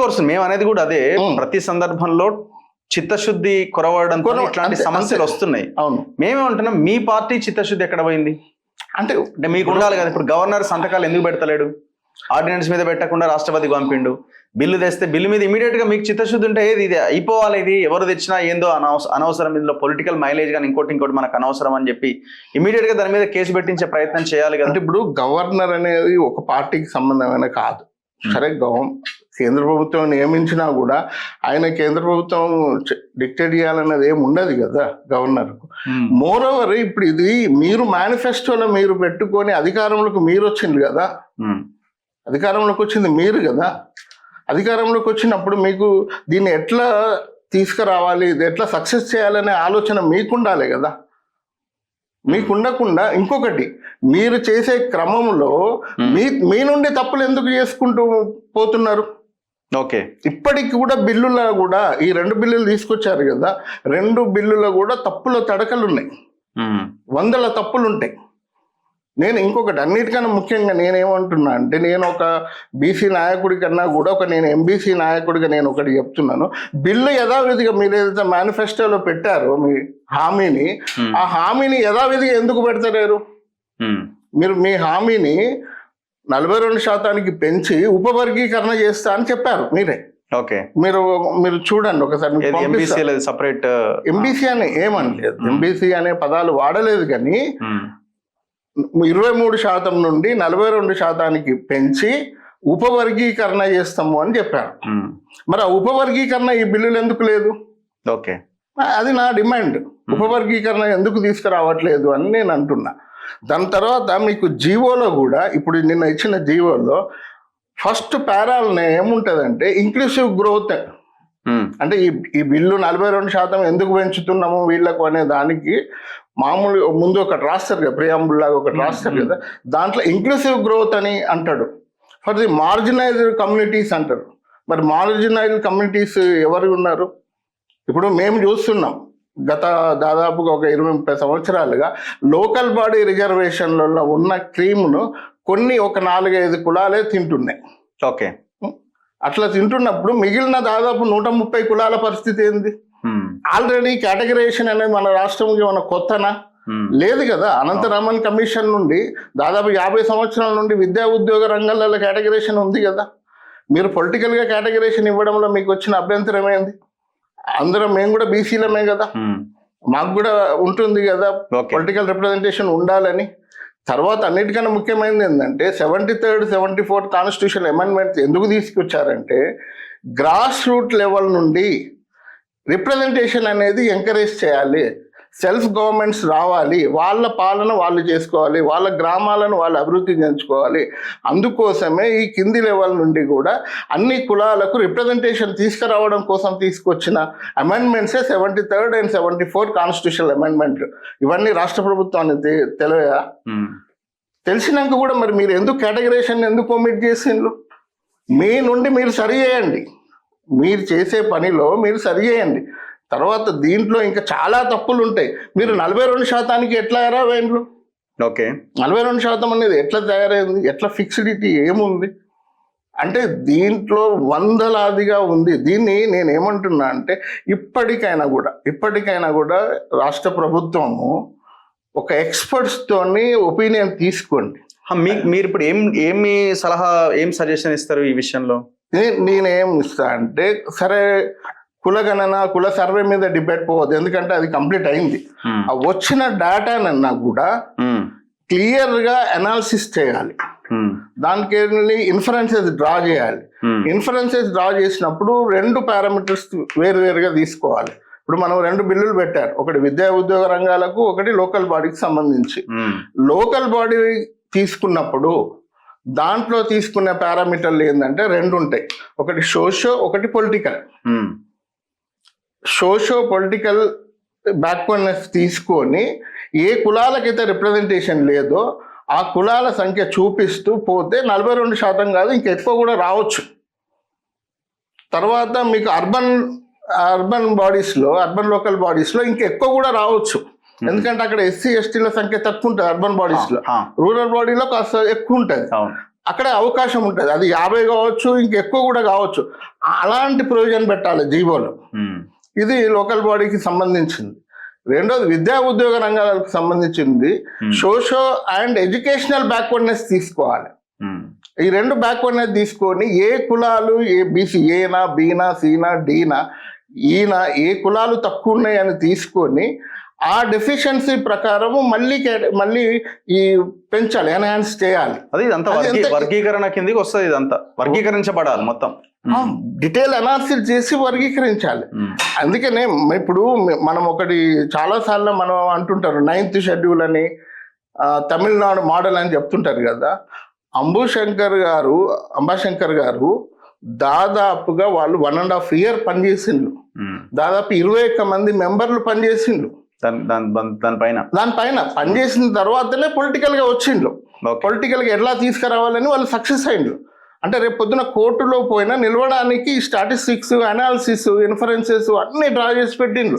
Course మేము అనేది కూడా అదే. ప్రతి సందర్భంలో చిత్తశుద్ధి కొరవడంతో ఇట్లాంటి సమస్యలు వస్తున్నాయి. అవును, మేమేమంటున్నాం, మీ పార్టీ చిత్తశుద్ధి ఎక్కడ పోయింది అంటే మీకు ఉండాలి కదా. ఇప్పుడు గవర్నర్ సంతకాలు ఎందుకు పెడతలేడు? ఆర్డినెన్స్ మీద పెట్టకుండా రాష్ట్రపతికి పంపిండు. బిల్లు తెస్తే బిల్లు మీద ఇమీడియట్ గా మీకు చిత్తశుద్ధి ఉంటే ఏది ఇది అయిపోవాలి, ఇది ఎవరు తెచ్చినా ఏందో అనవసరం, ఇందులో పొలిటికల్ మైలేజ్ కానీ ఇంకోటి మనకు అనవసరం అని చెప్పి ఇమీడియట్ గా దాని మీద కేసు పెట్టించే ప్రయత్నం చేయాలి కదా. అంటే ఇప్పుడు గవర్నర్ అనేది ఒక పార్టీకి సంబంధమైన కాదు. సరే, కేంద్ర ప్రభుత్వం నియమించినా కూడా ఆయన కేంద్ర ప్రభుత్వం డిక్టేట్ చేయాలన్నది ఏమి ఉండదు కదా గవర్నర్కు. మోర్ ఓవర్ ఇప్పుడు ఇది మీరు మేనిఫెస్టోలో మీరు పెట్టుకొని అధికారంలోకి మీరు వచ్చింది కదా, అధికారంలోకి వచ్చింది మీరు కదా. అధికారంలోకి వచ్చినప్పుడు మీకు దీన్ని ఎట్లా తీసుకురావాలి, ఇది ఎట్లా సక్సెస్ చేయాలనే ఆలోచన మీకుండాలి కదా. మీకు ఉండకుండా ఇంకొకటి మీరు చేసే క్రమంలో మీ నుండి తప్పులు ఎందుకు చేసుకుంటూ పోతున్నారు? ఓకే, ఇప్పటికి కూడా బిల్లులో కూడా ఈ 2 బిల్లులు తీసుకొచ్చారు కదా, 2 బిల్లులో కూడా తప్పుల తడకలు ఉన్నాయి, 100 తప్పులు ఉంటాయి. నేను ఇంకొకటి అన్నిటికన్నా ముఖ్యంగా నేనేమంటున్నా అంటే, నేను ఒక బీసీ నాయకుడి కన్నా కూడా నేను ఎంబీసీ నాయకుడిగా నేను ఒకటి చెప్తున్నాను. బిల్లు యథావిధిగా మీరు ఏదైతే మేనిఫెస్టోలో పెట్టారో మీ హామీని, ఆ హామీని యథావిధిగా ఎందుకు పెడతలేరు? మీరు మీ హామీని 42% పెంచి ఉపవర్గీకరణ చేస్తా అని చెప్పారు మీరే. ఓకే, మీరు చూడండి ఒకసారి. ఎంబీసీ అని ఏమనలేదు, ఎంబీసీ అనే పదాలు వాడలేదు, కానీ 23% నుండి 42% పెంచి ఉపవర్గీకరణ చేస్తాము అని చెప్పారు. మరి ఆ ఉపవర్గీకరణ ఈ బిల్లులు ఎందుకు లేదు? ఓకే, అది నా డిమాండ్. ఉపవర్గీకరణ ఎందుకు తీసుకురావట్లేదు అని నేను అంటున్నా. దాని తర్వాత మీకు జీవోలో కూడా, ఇప్పుడు నిన్న ఇచ్చిన జీవోలో ఫస్ట్ పారాలనే ఏముంటుందంటే ఇంక్లూసివ్ గ్రోత్. అంటే ఈ బిల్లు 42% ఎందుకు పెంచుతున్నాము వీళ్ళకు అనే దానికి మామూలు ముందు ఒకటి రాస్తారు కదా, ప్రియాంబుల్ లాగా ఒకటి రాస్తారు కదా, దాంట్లో ఇంక్లూసివ్ గ్రోత్ అని అంటాడు. ఫర్ ది మార్జినైజ్డ్ కమ్యూనిటీస్ అంటారు. మరి మార్జినైజ్డ్ కమ్యూనిటీస్ ఎవరు ఉన్నారు? ఇప్పుడు మేము చూస్తున్నాం గత దాదాపుగా ఒక 20-30 సంవత్సరాలుగా లోకల్ బాడీ రిజర్వేషన్లలో ఉన్న క్రీమ్ను ఒక 4-5 కులాలే తింటున్నాయి. ఓకే, అట్లా తింటున్నప్పుడు మిగిలిన దాదాపు 130 కులాల పరిస్థితి ఏంది? ఆల్రెడీ కేటగరైజేషన్ అనేది మన రాష్ట్రంకి మన కొత్తనా? లేదు కదా. అనంతరామన్ కమిషన్ నుండి దాదాపు 50 సంవత్సరాల నుండి విద్యా ఉద్యోగ రంగాలలో కేటగరైజేషన్ ఉంది కదా. మీరు పొలిటికల్గా కేటగరైజేషన్ ఇవ్వడంలో మీకు వచ్చిన అభ్యంతరం ఏంది? అందరం మేము కూడా బీసీలమే కదా, మాకు కూడా ఉంటుంది కదా పొలిటికల్ రిప్రజెంటేషన్ ఉండాలని. తర్వాత అన్నిటికన్నా ముఖ్యమైనది ఏంటంటే 73rd, 74th కాన్స్టిట్యూషన్ అమెండ్మెంట్స్ ఎందుకు తీసుకొచ్చారంటే, గ్రాస్ రూట్ లెవెల్ నుండి రిప్రజెంటేషన్ అనేది ఎంకరేజ్ చేయాలి, సెల్ఫ్ గవర్నమెంట్స్ రావాలి, వాళ్ళ పాలన వాళ్ళు చేసుకోవాలి, వాళ్ళ గ్రామాలను వాళ్ళు అభివృద్ధి చేయించుకోవాలి. అందుకోసమే ఈ కింది లెవెల్ నుండి కూడా అన్ని కులాలకు రిప్రజెంటేషన్ తీసుకురావడం కోసం తీసుకొచ్చిన అమెండ్మెంట్సే 73rd and 74th constitution amendment. ఇవన్నీ రాష్ట్ర ప్రభుత్వానికి తెలియదా? తెలిసినాక కూడా మరి మీరు ఎందుకు కేటగరైజేషన్ ఎందుకు ఒమిట్ చేసిండ్రు? మీ నుండి మీరు సరి చేయండి, మీరు చేసే పనిలో మీరు సరి చేయండి. తర్వాత దీంట్లో ఇంకా చాలా తప్పులు ఉంటాయి. మీరు 42% ఎట్లా ఎరావేండ్రు? ఓకే, 42% అనేది ఎట్లా తయారైంది? ఎట్లా ఫిక్సిడిటీ ఏముంది అంటే దీంట్లో వందలాదిగా ఉంది. దీన్ని నేను ఏమంటున్నా అంటే ఇప్పటికైనా కూడా రాష్ట్ర ప్రభుత్వము ఒక ఎక్స్పర్ట్స్తోని ఒపీనియన్ తీసుకోండి. మీరు ఇప్పుడు ఏమి సలహా, ఏం సజెషన్ ఇస్తారు ఈ విషయంలో? నేనేం ఇస్తా అంటే, సరే కులగణన కుల సర్వే మీద డిబేట్ పోవద్దు, ఎందుకంటే అది కంప్లీట్ అయింది. వచ్చిన డేటానన్నా కూడా క్లియర్గా అనాలిసిస్ చేయాలి, దానికి వెళ్ళి ఇన్ఫరెన్సెస్ డ్రా చేయాలి. ఇన్ఫరెన్సెస్ డ్రా చేసినప్పుడు 2 పారామీటర్స్ వేరువేరుగా తీసుకోవాలి. ఇప్పుడు మనం 2 బిల్లులు పెట్టారు, ఒకటి విద్యా ఉద్యోగ రంగాలకు, ఒకటి లోకల్ బాడీకి సంబంధించి. లోకల్ బాడీ తీసుకున్నప్పుడు దాంట్లో తీసుకున్న పారామీటర్లు ఏంటంటే 2 ఉంటాయి, ఒకటి సోషో, ఒకటి పొలిటికల్. సోషో పొలిటికల్ బ్యాక్వర్డ్నెస్ తీసుకొని ఏ కులాలకైతే రిప్రజెంటేషన్ లేదో ఆ కులాల సంఖ్య చూపిస్తూ పోతే 42% కాదు ఇంకా ఎక్కువ కూడా రావచ్చు. తర్వాత మీకు అర్బన్ లోకల్ బాడీస్లో ఇంకా ఎక్కువ కూడా రావచ్చు, ఎందుకంటే అక్కడ SC STల సంఖ్య తక్కువ ఉంటుంది అర్బన్ బాడీస్లో, రూరల్ బాడీలో కాస్త ఎక్కువ ఉంటుంది. అక్కడే అవకాశం ఉంటుంది. అది 50 కావచ్చు, ఇంకెక్కువ కూడా కావచ్చు. అలాంటి ప్రొవిజన్ పెట్టాలి జీవోలో. ఇది లోకల్ బాడీకి సంబంధించింది. రెండోది విద్యా ఉద్యోగ రంగాలకు సంబంధించింది. సోషో అండ్ ఎడ్యుకేషనల్ బ్యాక్వర్డ్నెస్ తీసుకోవాలి. ఈ 2 బ్యాక్వర్డ్నెస్ తీసుకొని ఏ కులాలు, ఏ బీసీ, ఏనా, బీనా, సీనా, డీనా, ఈనా, ఏ కులాలు తక్కువ ఉన్నాయని తీసుకొని ఆ డెఫిషియన్సీ ప్రకారము మళ్ళీ ఈ పెంచాలి, ఎన్హాన్స్ చేయాలి. అది ఇదంతా వర్గీకరణ కిందకి వస్తుంది. ఇదంతా వర్గీకరించబడాలి మొత్తం. డీటెయిల్ అనాలిసిస్ చేసి వర్గీకరించాలి. అందుకనే ఇప్పుడు మనం ఒకటి చాలాసార్లు మనం అంటుంటారు 9th షెడ్యూల్ అని, తమిళనాడు మోడల్ అని చెప్తుంటారు కదా. అంబాశంకర్ గారు దాదాపుగా వాళ్ళు 1.5 year పనిచేసిండ్రు. దాదాపు 21 మంది మెంబర్లు పనిచేసిండ్రు. దానిపైన పనిచేసిన తర్వాతనే పొలిటికల్ గా వచ్చిండ్రు. పొలిటికల్ గా ఎట్లా తీసుకురావాలని వాళ్ళు సక్సెస్ అయిండ్రు. అంటే రేపు పొద్దున కోర్టులో పోయినా నిలవడానికి స్టాటిస్టిక్స్, అనాలిసిస్, ఇన్ఫరెన్సెస్ అన్ని డ్రా చేసి పెట్టిండ్రు.